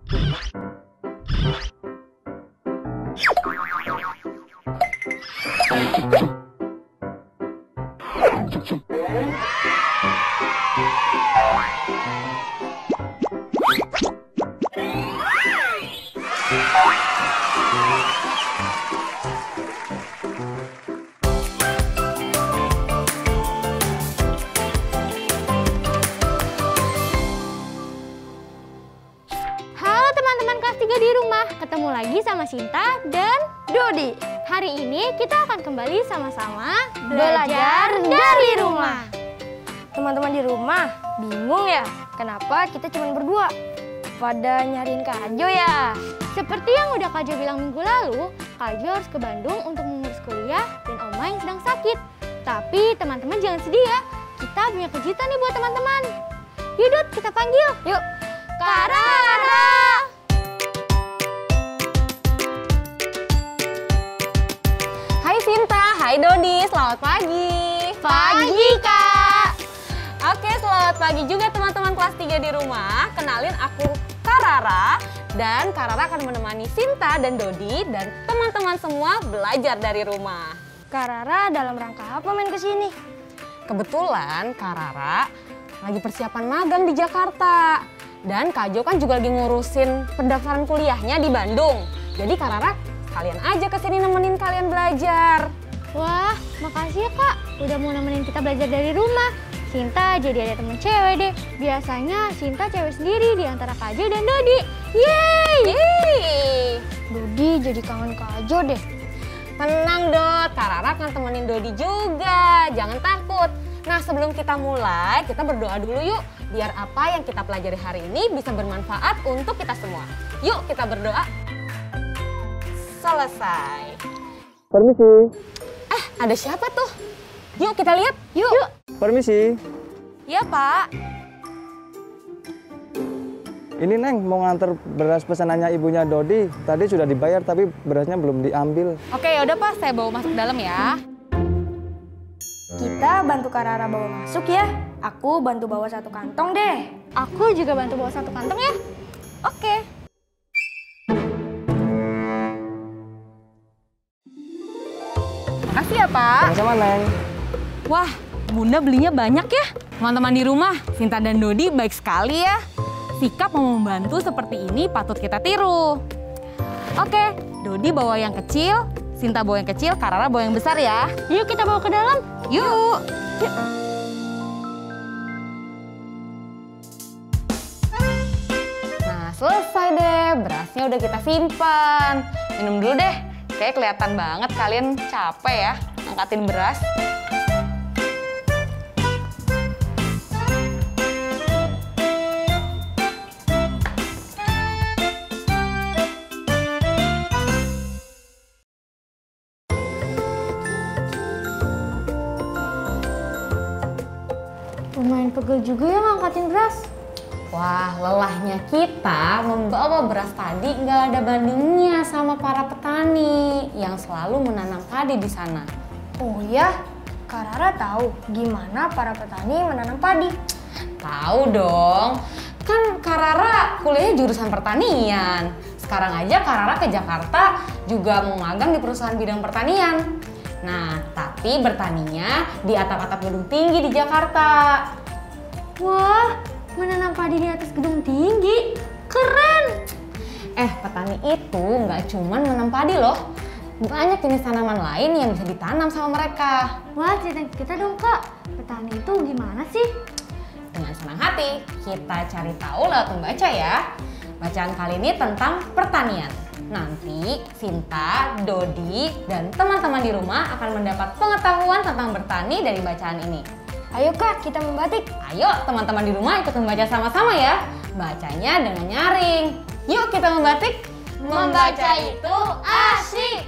Halo teman-teman kelas 3 di rumah, ketemu lagi sama Sinta dan Dodi. Hari ini kita akan kembali sama-sama belajar dari rumah. Teman-teman di rumah, bingung ya kenapa kita cuma berdua? Pada nyariin Kak Jo ya? Seperti yang udah Kak Jo bilang minggu lalu, Kak Jo harus ke Bandung untuk mengurus kuliah dan Oma yang sedang sakit. Tapi teman-teman jangan sedih ya, kita punya kejutan nih buat teman-teman. Yuk Dut, kita panggil. Yuk. Karara! Hai Sinta, hai Dodi, selamat pagi. Pagi Kak! Oke, selamat pagi juga teman-teman kelas 3 di rumah. Kenalin aku Karara, dan Karara akan menemani Sinta dan Dodi dan teman-teman semua belajar dari rumah. Karara dalam rangka apa main ke sini? Kebetulan Karara lagi persiapan magang di Jakarta. Dan Kak Jo kan juga lagi ngurusin pendaftaran kuliahnya di Bandung. Jadi Karara sekalian aja kesini nemenin kalian belajar. Wah, makasih ya Kak, udah mau nemenin kita belajar dari rumah. Sinta jadi ada temen cewek deh. Biasanya Sinta cewek sendiri di antara Kak Jo dan Dodi. Yeay! Yeay! Dodi jadi kangen Kak Jo deh. Tenang Dot, Karara akan temenin Dodi juga. Jangan takut. Nah, sebelum kita mulai, kita berdoa dulu yuk. Biar apa yang kita pelajari hari ini bisa bermanfaat untuk kita semua. Yuk kita berdoa. Selesai. Permisi. Ada siapa tuh? Yuk kita lihat. Yuk. Permisi. Iya Pak. Ini Neng mau nganter beras pesanannya ibunya Dodi. Tadi sudah dibayar tapi berasnya belum diambil. Oke, yaudah Pak, saya bawa masuk dalam ya. Kita bantu Karara bawa masuk ya. Aku bantu bawa satu kantong deh. Aku juga bantu bawa satu kantong ya. Oke. Makasih ya Pak. Sama-sama Neng. Wah, Bunda belinya banyak ya. Teman-teman di rumah, Sinta dan Dodi baik sekali ya. Sikap mau membantu seperti ini patut kita tiru. Oke, Dodi bawa yang kecil, Sinta bawa yang kecil, Karara bawa yang besar ya. Yuk kita bawa ke dalam. Yuk. Nah, selesai deh. Berasnya udah kita simpan. Minum dulu deh. Kayak kelihatan banget kalian capek ya angkatin beras. Lumayan pegel juga ya ngangkatin beras. Wah, lelahnya kita membawa beras tadi nggak ada bandingnya sama para petani yang selalu menanam padi di sana. Oh ya, Karara tahu gimana para petani menanam padi. Tahu dong, kan Karara kuliahnya jurusan pertanian. Sekarang aja Karara ke Jakarta juga mau magang di perusahaan bidang pertanian. Nah, tapi bertaninya di atap-atap gedung tinggi di Jakarta. Wah, menanam padi di atas gedung tinggi. Keren! Petani itu nggak cuma menanam padi loh. Banyak jenis tanaman lain yang bisa ditanam sama mereka. Wah, ceritain kita dong Kak. Petani itu gimana sih? Dengan senang hati, kita cari tahu lewat membaca ya. Bacaan kali ini tentang pertanian. Nanti Sinta, Dodi, dan teman-teman di rumah akan mendapat pengetahuan tentang bertani dari bacaan ini. Ayo Kak, kita membatik. Ayo teman-teman di rumah ikut membaca sama-sama ya. Bacanya dengan nyaring. Yuk kita membatik. Membaca itu asyik.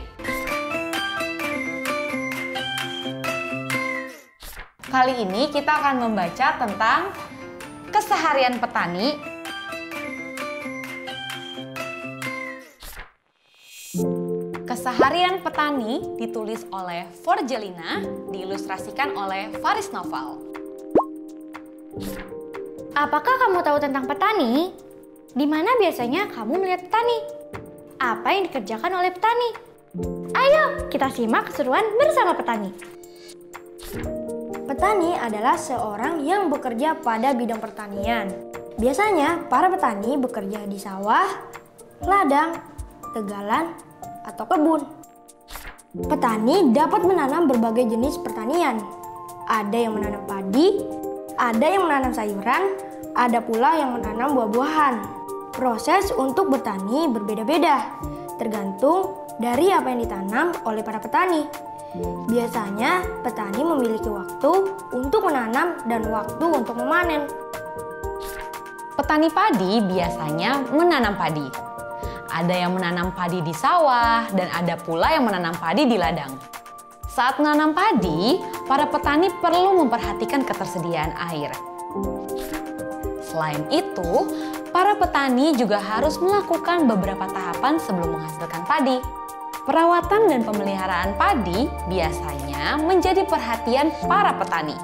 Kali ini kita akan membaca tentang keseharian petani. Keseharian petani ditulis oleh Forgelina, diilustrasikan oleh Faris Noval. Apakah kamu tahu tentang petani? Di mana biasanya kamu melihat petani? Apa yang dikerjakan oleh petani? Ayo kita simak keseruan bersama petani. Petani adalah seorang yang bekerja pada bidang pertanian. Biasanya para petani bekerja di sawah, ladang, tegalan, atau kebun. Petani dapat menanam berbagai jenis pertanian. Ada yang menanam padi, ada yang menanam sayuran, ada pula yang menanam buah-buahan. Proses untuk bertani berbeda-beda, tergantung dari apa yang ditanam oleh para petani. Biasanya petani memiliki waktu untuk menanam dan waktu untuk memanen. Petani padi biasanya menanam padi. Ada yang menanam padi di sawah dan ada pula yang menanam padi di ladang. Saat menanam padi, para petani perlu memperhatikan ketersediaan air. Selain itu, para petani juga harus melakukan beberapa tahapan sebelum menghasilkan padi. Perawatan dan pemeliharaan padi biasanya menjadi perhatian para petani.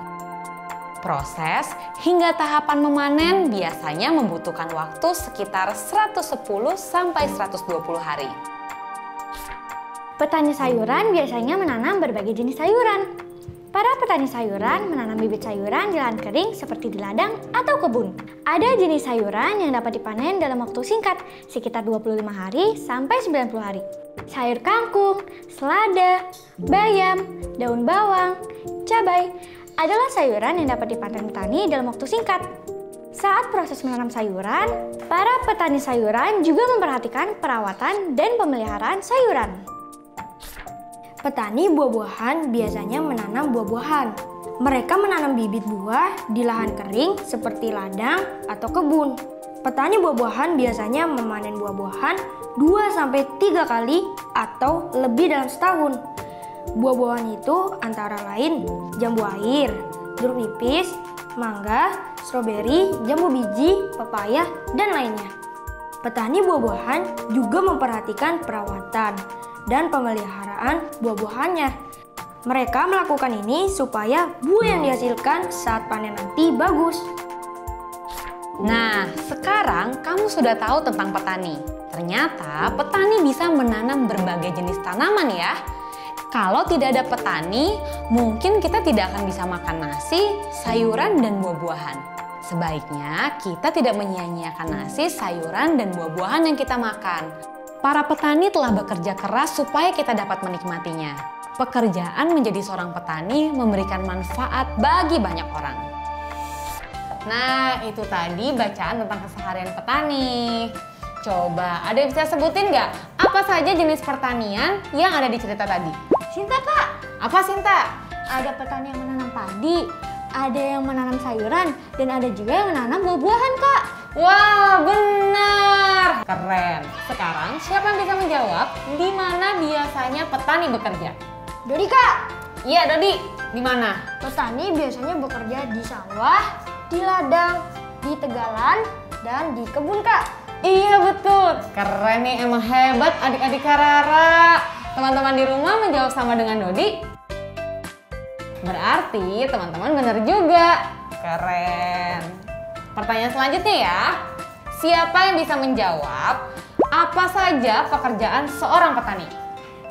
Proses hingga tahapan memanen biasanya membutuhkan waktu sekitar 110 sampai 120 hari. Petani sayuran biasanya menanam berbagai jenis sayuran. Para petani sayuran menanam bibit sayuran di lahan kering seperti di ladang atau kebun. Ada jenis sayuran yang dapat dipanen dalam waktu singkat, sekitar 25 hari sampai 90 hari. Sayur kangkung, selada, bayam, daun bawang, cabai adalah sayuran yang dapat dipanen petani dalam waktu singkat. Saat proses menanam sayuran, para petani sayuran juga memperhatikan perawatan dan pemeliharaan sayuran. Petani buah-buahan biasanya menanam buah-buahan. Mereka menanam bibit buah di lahan kering seperti ladang atau kebun. Petani buah-buahan biasanya memanen buah-buahan 2-3 kali atau lebih dalam setahun. Buah-buahan itu antara lain jambu air, jeruk nipis, mangga, stroberi, jambu biji, pepaya, dan lainnya. Petani buah-buahan juga memperhatikan perawatan dan pemeliharaan buah-buahannya. Mereka melakukan ini supaya buah yang dihasilkan saat panen nanti bagus. Nah, sekarang kamu sudah tahu tentang petani. Ternyata petani bisa menanam berbagai jenis tanaman ya. Kalau tidak ada petani, mungkin kita tidak akan bisa makan nasi, sayuran, dan buah-buahan. Sebaiknya kita tidak menyia-nyiakan nasi, sayuran, dan buah-buahan yang kita makan. Para petani telah bekerja keras supaya kita dapat menikmatinya. Pekerjaan menjadi seorang petani memberikan manfaat bagi banyak orang. Nah, itu tadi bacaan tentang keseharian petani. Coba, ada yang bisa sebutin nggak apa saja jenis pertanian yang ada di cerita tadi? Sinta, Kak, Apa, Sinta? ada petani yang menanam padi, ada yang menanam sayuran, dan ada juga yang menanam buah-buahan, Kak. Wah, benar. Keren. Sekarang siapa yang bisa menjawab di mana biasanya petani bekerja? Dodi, Kak. Iya, Dodi. Di mana? Petani biasanya bekerja di sawah, di ladang, di tegalan, dan di kebun, Kak. Iya, betul. Keren nih, emang hebat adik-adik Karara. Teman-teman di rumah menjawab sama dengan Dodi. Berarti teman-teman benar juga. Keren. Pertanyaan selanjutnya ya. Siapa yang bisa menjawab apa saja pekerjaan seorang petani?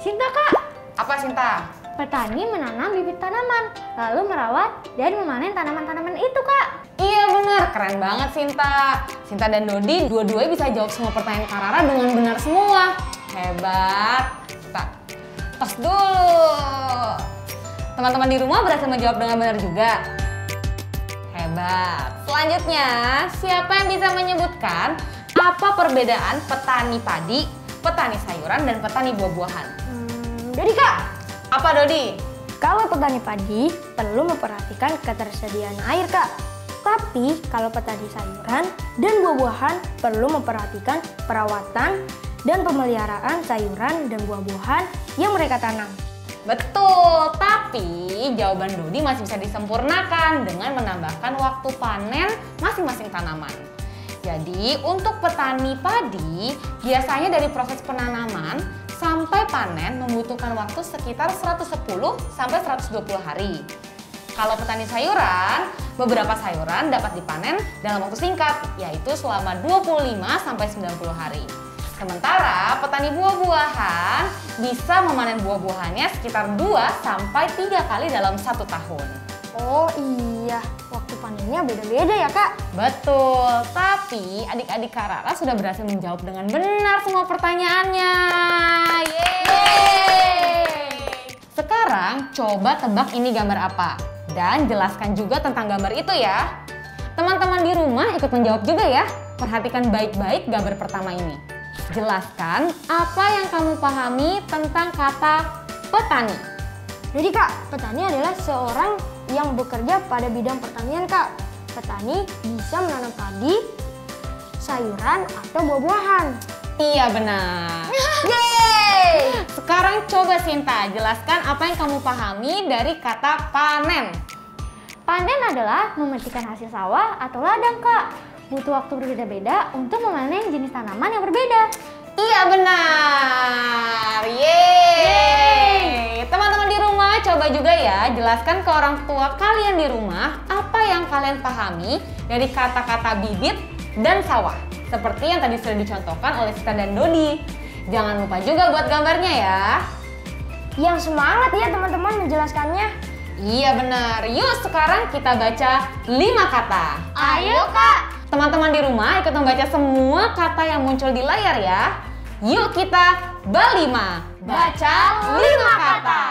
Sinta, Kak, Apa, Sinta? petani menanam bibit tanaman, lalu merawat dan memanen tanaman-tanaman itu, Kak. Iya benar, keren banget Sinta. Sinta dan Dodi dua-duanya bisa jawab semua pertanyaan Karara dengan benar semua. Hebat. Kita tos dulu. Teman-teman di rumah berhasil menjawab dengan benar juga. Hebat. Selanjutnya, siapa yang bisa menyebutkan apa perbedaan petani padi, petani sayuran, dan petani buah-buahan? Dodi, Kak. Apa, Dodi? Kalau petani padi perlu memperhatikan ketersediaan air, Kak. Tapi kalau petani sayuran dan buah-buahan perlu memperhatikan perawatan dan pemeliharaan sayuran dan buah-buahan yang mereka tanam. Betul, tapi jawaban Dodi masih bisa disempurnakan dengan menambahkan waktu panen masing-masing tanaman. Jadi untuk petani padi, biasanya dari proses penanaman sampai panen membutuhkan waktu sekitar 110 sampai 120 hari. Kalau petani sayuran, beberapa sayuran dapat dipanen dalam waktu singkat, yaitu selama 25-90 hari. Sementara petani buah-buahan bisa memanen buah-buahannya sekitar 2-3 kali dalam 1 tahun. Oh iya, waktu panennya beda-beda ya Kak? Betul, tapi adik-adik Kak Rara sudah berhasil menjawab dengan benar semua pertanyaannya. Yeay! Sekarang coba tebak ini gambar apa? Dan jelaskan juga tentang gambar itu ya. Teman-teman di rumah ikut menjawab juga ya. Perhatikan baik-baik gambar pertama ini. Jelaskan apa yang kamu pahami tentang kata petani. Jadi Kak, petani adalah seorang yang bekerja pada bidang pertanian Kak. Petani bisa menanam padi, sayuran, atau buah-buahan. Iya benar. Yeay! Sekarang coba Sinta, jelaskan apa yang kamu pahami dari kata panen. Panen adalah memetikkan hasil sawah atau ladang, Kak. Butuh waktu berbeda-beda untuk memanen jenis tanaman yang berbeda. Iya benar. Yeay. Teman-teman di rumah coba juga ya jelaskan ke orang tua kalian di rumah apa yang kalian pahami dari kata-kata bibit dan sawah. Seperti yang tadi sudah dicontohkan oleh Sita dan Dodi. Jangan lupa juga buat gambarnya ya. Yang semangat ya teman-teman menjelaskannya. Iya benar. Yuk sekarang kita baca 5 kata. Ayo, Kak. Teman-teman di rumah ikut membaca semua kata yang muncul di layar ya. Yuk kita balima. Baca 5 kata.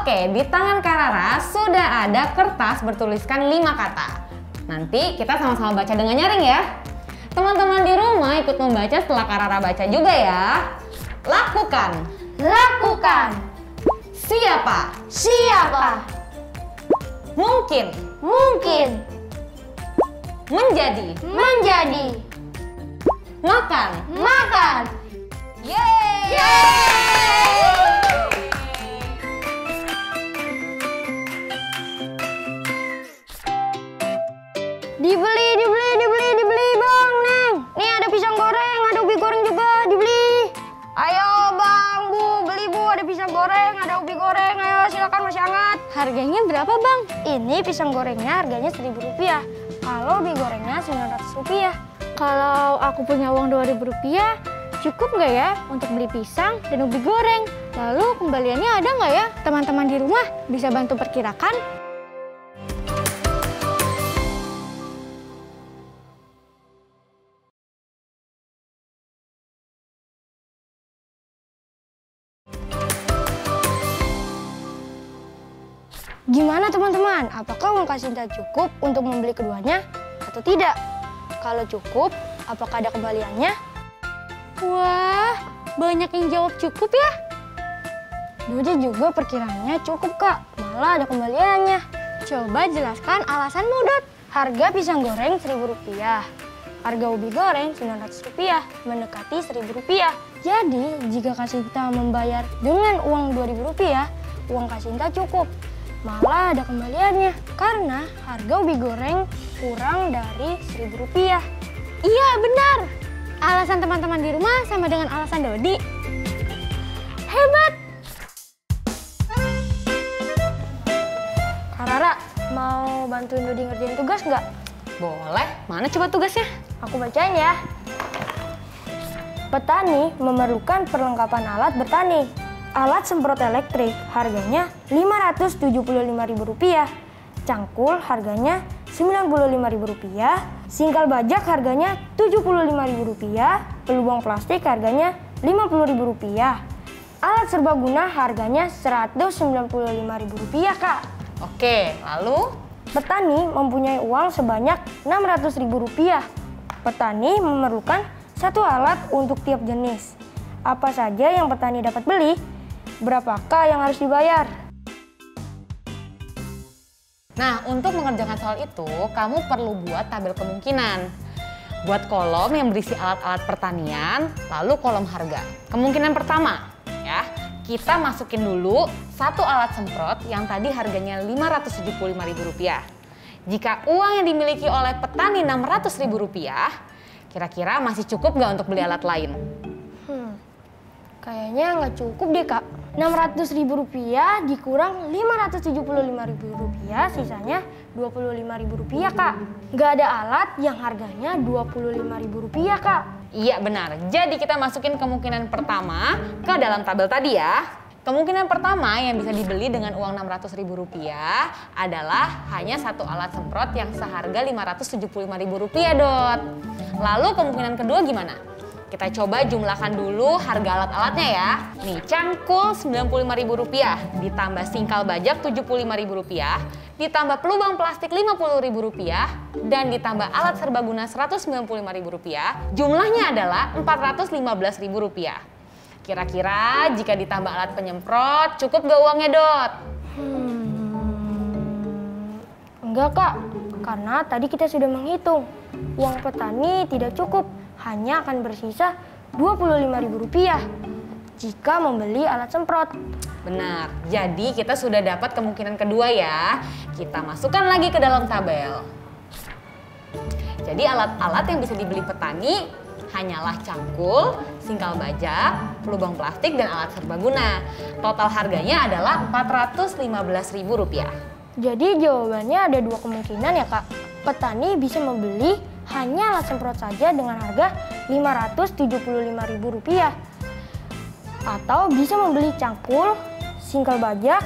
Oke, di tangan Kak Rara sudah ada kertas bertuliskan 5 kata. Nanti kita sama-sama baca dengan nyaring ya. Teman-teman di rumah ikut membaca setelah Kak Rara baca juga ya. Lakukan. Lakukan. Siapa? Siapa? Mungkin. Mungkin. Menjadi. Menjadi. Makan. Makan. Yeay! Dibeli Bang, Neng. Nih ada pisang goreng, ada ubi goreng juga, dibeli. Ayo Bang, Bu, beli Bu, ada pisang goreng, ada ubi goreng, ayo silakan masih hangat. Harganya berapa, Bang? Ini pisang gorengnya harganya Rp1.000. Kalau ubi gorengnya Rp900. Kalau aku punya uang Rp2.000, cukup nggak ya untuk beli pisang dan ubi goreng? Lalu kembaliannya ada nggak ya? Teman-teman di rumah bisa bantu perkirakan? Gimana teman-teman? Apakah uang kas Sinta cukup untuk membeli keduanya atau tidak? Kalau cukup, apakah ada kembaliannya? Wah, banyak yang jawab cukup ya? Dodi juga perkiraannya cukup Kak, malah ada kembaliannya. Coba jelaskan alasanmu, Dot. Harga pisang goreng Rp1.000, harga ubi goreng Rp900, mendekati Rp1.000. Jadi jika Kak Sinta membayar dengan uang Rp2.000, uang Kak Sinta cukup. Malah ada kembaliannya karena harga ubi goreng kurang dari Rp1.000. Iya, benar. Alasan teman-teman di rumah sama dengan alasan Dodi. Hebat! Kak Rara, mau bantuin Dodi ngerjain tugas nggak? Boleh. Mana coba tugasnya? Aku bacain ya. Petani memerlukan perlengkapan alat bertani. Alat semprot elektrik harganya Rp575.000. Cangkul harganya Rp95.000. Singkal bajak harganya Rp75.000. Pelubang plastik harganya Rp50.000. Alat serbaguna harganya Rp195.000 Kak. Oke, lalu? Petani mempunyai uang sebanyak Rp600.000. Petani memerlukan 1 alat untuk tiap jenis. Apa saja yang petani dapat beli? Berapakah yang harus dibayar? Nah, untuk mengerjakan soal itu, kamu perlu buat tabel kemungkinan. Buat kolom yang berisi alat-alat pertanian, lalu kolom harga. Kemungkinan pertama, ya, kita masukin dulu 1 alat semprot yang tadi harganya Rp575.000. Jika uang yang dimiliki oleh petani Rp600.000, kira-kira masih cukup nggak untuk beli alat lain? Kayaknya nggak cukup deh Kak. Rp600.000 dikurang Rp575.000, sisanya Rp25.000, Kak. Nggak ada alat yang harganya Rp25.000, Kak. Iya benar, jadi kita masukin kemungkinan pertama ke dalam tabel tadi ya. Kemungkinan pertama yang bisa dibeli dengan uang Rp600.000 adalah hanya satu alat semprot yang seharga Rp575.000, Dot. Lalu kemungkinan kedua gimana? Kita coba jumlahkan dulu harga alat-alatnya ya. Nih, cangkul Rp95.000, ditambah singkal bajak Rp75.000, ditambah pelubang plastik Rp50.000, dan ditambah alat serbaguna Rp195.000, jumlahnya adalah Rp415.000. Kira-kira jika ditambah alat penyemprot, cukup gak uangnya, Dot? Enggak, Kak. Karena tadi kita sudah menghitung. Uang petani tidak cukup, hanya akan bersisa Rp25.000 jika membeli alat semprot. Benar, jadi kita sudah dapat kemungkinan kedua ya. Kita masukkan lagi ke dalam tabel. Jadi alat-alat yang bisa dibeli petani hanyalah cangkul, singkal bajak, pelubang plastik, dan alat serbaguna. Total harganya adalah Rp415.000. Jadi jawabannya ada dua kemungkinan ya, Kak. Petani bisa membeli hanya alat semprot saja dengan harga Rp575.000. Atau bisa membeli cangkul, singkal bajak,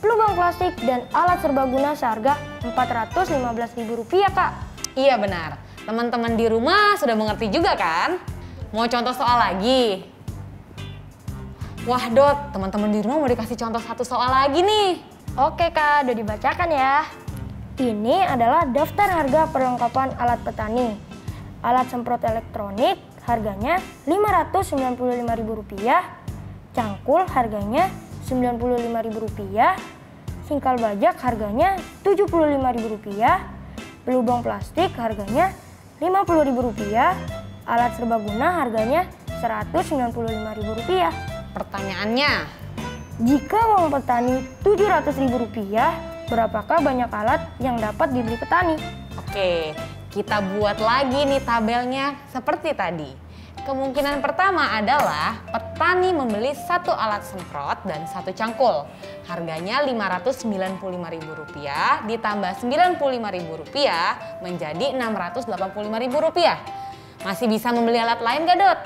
pelubang plastik, dan alat serbaguna seharga Rp415.000, Kak. Iya benar. Teman-teman di rumah sudah mengerti juga kan? Mau contoh soal lagi? Wah Dot, teman-teman di rumah mau dikasih contoh satu soal lagi nih. Oke Kak, udah dibacakan ya. Ini adalah daftar harga perlengkapan alat petani. Alat semprot elektronik harganya Rp595.000, cangkul harganya Rp95.000, singkal bajak harganya Rp75.000, pelubang plastik harganya Rp50.000, alat serbaguna harganya Rp195.000. Pertanyaannya, jika uang petani Rp700.000, berapakah banyak alat yang dapat dibeli petani? oke, kita buat lagi nih tabelnya seperti tadi. Kemungkinan pertama adalah petani membeli satu alat semprot dan satu cangkul. Harganya Rp595.000 ditambah Rp95.000 menjadi Rp685.000. Masih bisa membeli alat lain gak, Dot?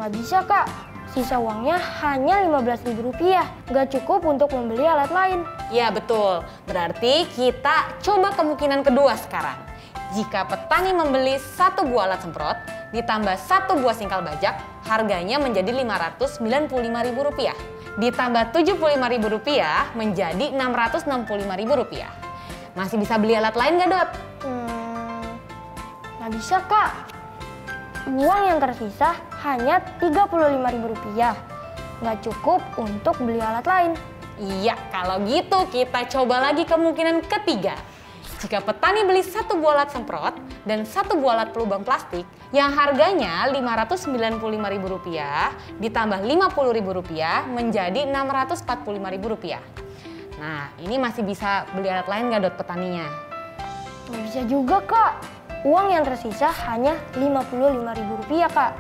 Nggak bisa, Kak. Sisa uangnya hanya Rp15.000. Nggak cukup untuk membeli alat lain. Ya betul, berarti kita coba kemungkinan kedua sekarang. Jika petani membeli satu buah alat semprot, ditambah satu buah singkal bajak, harganya menjadi Rp595.000. Ditambah Rp75.000 menjadi Rp665.000. Masih bisa beli alat lain nggak, Dot? Nggak bisa, Kak. Uang yang tersisa hanya Rp35.000. Nggak cukup untuk beli alat lain. Iya, kalau gitu kita coba lagi kemungkinan ketiga. Jika petani beli satu buah alat semprot dan satu buah alat pelubang plastik yang harganya Rp595.000 ditambah Rp50.000 menjadi Rp645.000. Nah, ini masih bisa beli alat lain nggak, Dot, petaninya? Nggak bisa juga, Kak. Uang yang tersisa hanya Rp55.000, Kak.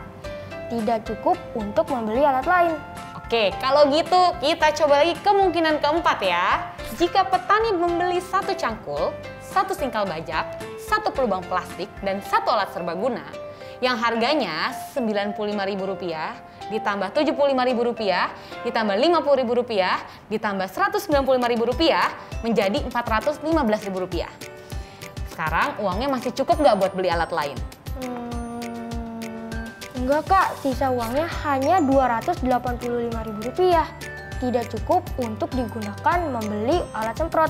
Tidak cukup untuk membeli alat lain. Oke, kalau gitu kita coba lagi kemungkinan keempat ya. Jika petani membeli satu cangkul, satu singkal bajak, satu pelubang plastik, dan satu alat serbaguna yang harganya Rp95.000 ditambah Rp75.000 ditambah Rp50.000 ditambah Rp195.000 menjadi Rp415.000. Sekarang uangnya masih cukup nggak buat beli alat lain? Enggak, Kak. Sisa uangnya hanya Rp285.000. Tidak cukup untuk digunakan membeli alat semprot.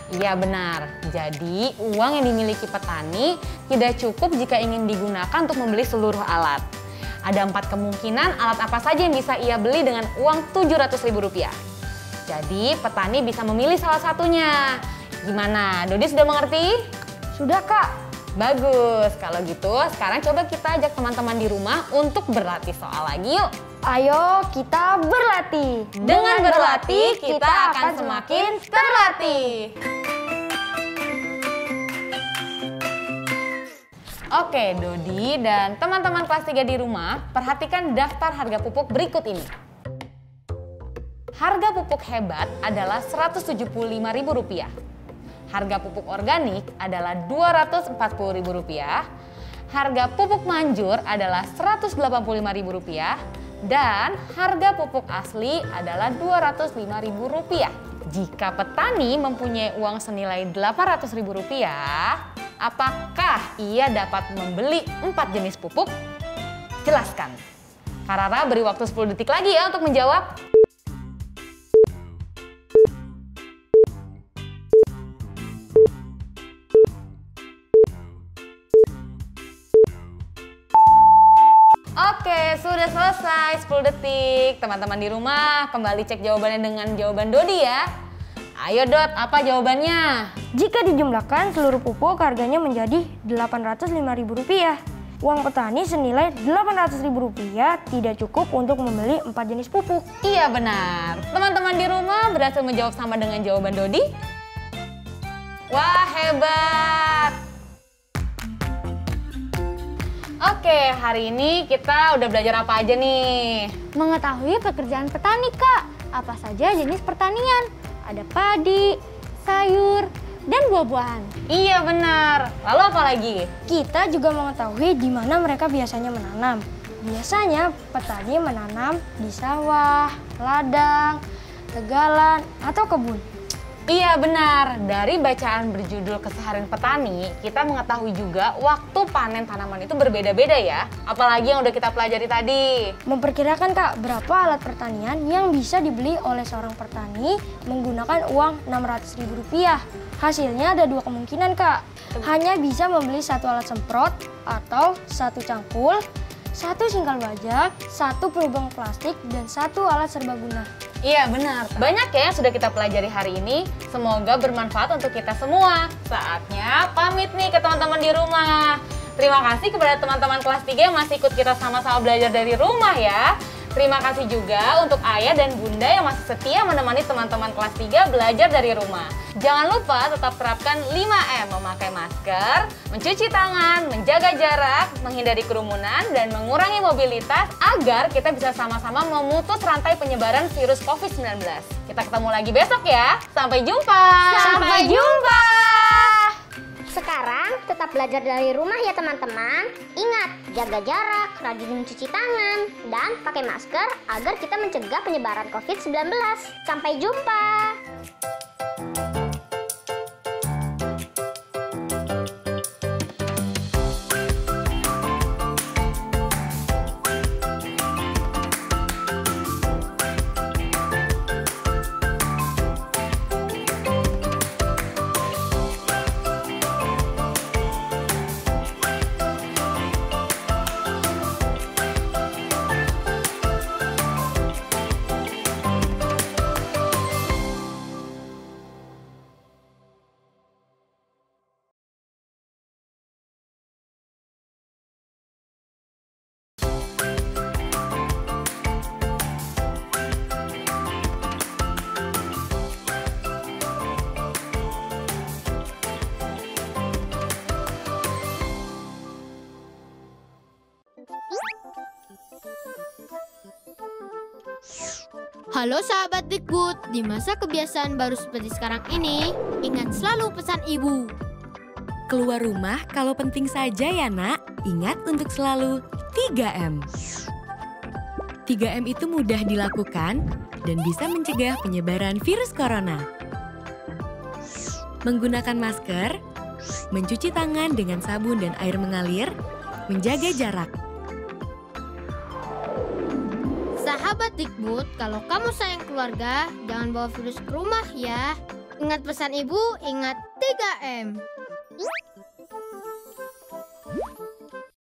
Iya benar, jadi uang yang dimiliki petani tidak cukup jika ingin digunakan untuk membeli seluruh alat. Ada 4 kemungkinan alat apa saja yang bisa ia beli dengan uang Rp700.000. Jadi petani bisa memilih salah satunya. Gimana, Dodi sudah mengerti? Sudah, Kak. Bagus, kalau gitu sekarang coba kita ajak teman-teman di rumah untuk berlatih soal lagi yuk. Ayo kita berlatih. Dengan berlatih kita akan semakin terlatih. Oke, Dodi dan teman-teman kelas 3 di rumah, perhatikan daftar harga pupuk berikut ini. Harga pupuk hebat adalah Rp175.000. Harga pupuk organik adalah Rp240.000. Harga pupuk manjur adalah Rp185.000 dan harga pupuk asli adalah Rp205.000. Jika petani mempunyai uang senilai Rp800.000, apakah ia dapat membeli 4 jenis pupuk? Jelaskan. Kak Rara beri waktu 10 detik lagi ya untuk menjawab. Oke, sudah selesai 10 detik. Teman-teman di rumah kembali cek jawabannya dengan jawaban Dodi ya. Ayo Dot, apa jawabannya? Jika dijumlahkan seluruh pupuk harganya menjadi Rp805.000. Uang petani senilai Rp800.000 tidak cukup untuk membeli 4 jenis pupuk. Iya benar. Teman-teman di rumah berhasil menjawab sama dengan jawaban Dodi? Wah, hebat! Oke, hari ini kita udah belajar apa aja nih? Mengetahui pekerjaan petani, Kak. Apa saja jenis pertanian? Ada padi, sayur, dan buah-buahan. Iya benar. Lalu apa lagi? Kita juga mengetahui di mana mereka biasanya menanam. Biasanya petani menanam di sawah, ladang, tegalan, atau kebun. Iya benar, dari bacaan berjudul Keseharian Petani, kita mengetahui juga waktu panen tanaman itu berbeda-beda ya. Apalagi yang udah kita pelajari tadi. Memperkirakan Kak, berapa alat pertanian yang bisa dibeli oleh seorang petani menggunakan uang Rp600.000? Hasilnya ada 2 kemungkinan Kak. Hanya bisa membeli 1 alat semprot atau 1 cangkul, 1 singkal bajak, 1 pelubang plastik, dan 1 alat serbaguna. Iya benar, banyak ya yang sudah kita pelajari hari ini. Semoga bermanfaat untuk kita semua. Saatnya pamit nih ke teman-teman di rumah. Terima kasih kepada teman-teman kelas 3 yang masih ikut kita sama-sama belajar dari rumah ya. Terima kasih juga untuk ayah dan bunda yang masih setia menemani teman-teman kelas 3 belajar dari rumah. Jangan lupa tetap terapkan 5M, memakai masker, mencuci tangan, menjaga jarak, menghindari kerumunan, dan mengurangi mobilitas agar kita bisa sama-sama memutus rantai penyebaran virus COVID-19. Kita ketemu lagi besok ya. Sampai jumpa! Sampai jumpa! Sekarang tetap belajar dari rumah ya teman-teman. Ingat, jaga jarak, rajin mencuci tangan, dan pakai masker agar kita mencegah penyebaran COVID-19. Sampai jumpa! Halo sahabat Dikbud, di masa kebiasaan baru seperti sekarang ini, ingat selalu pesan ibu. Keluar rumah kalau penting saja ya nak, ingat untuk selalu 3M. 3M itu mudah dilakukan dan bisa mencegah penyebaran virus corona. Menggunakan masker, mencuci tangan dengan sabun dan air mengalir, menjaga jarak. Sahabat Dikbud, kalau kamu sayang keluarga, jangan bawa virus ke rumah ya. Ingat pesan ibu, ingat 3M.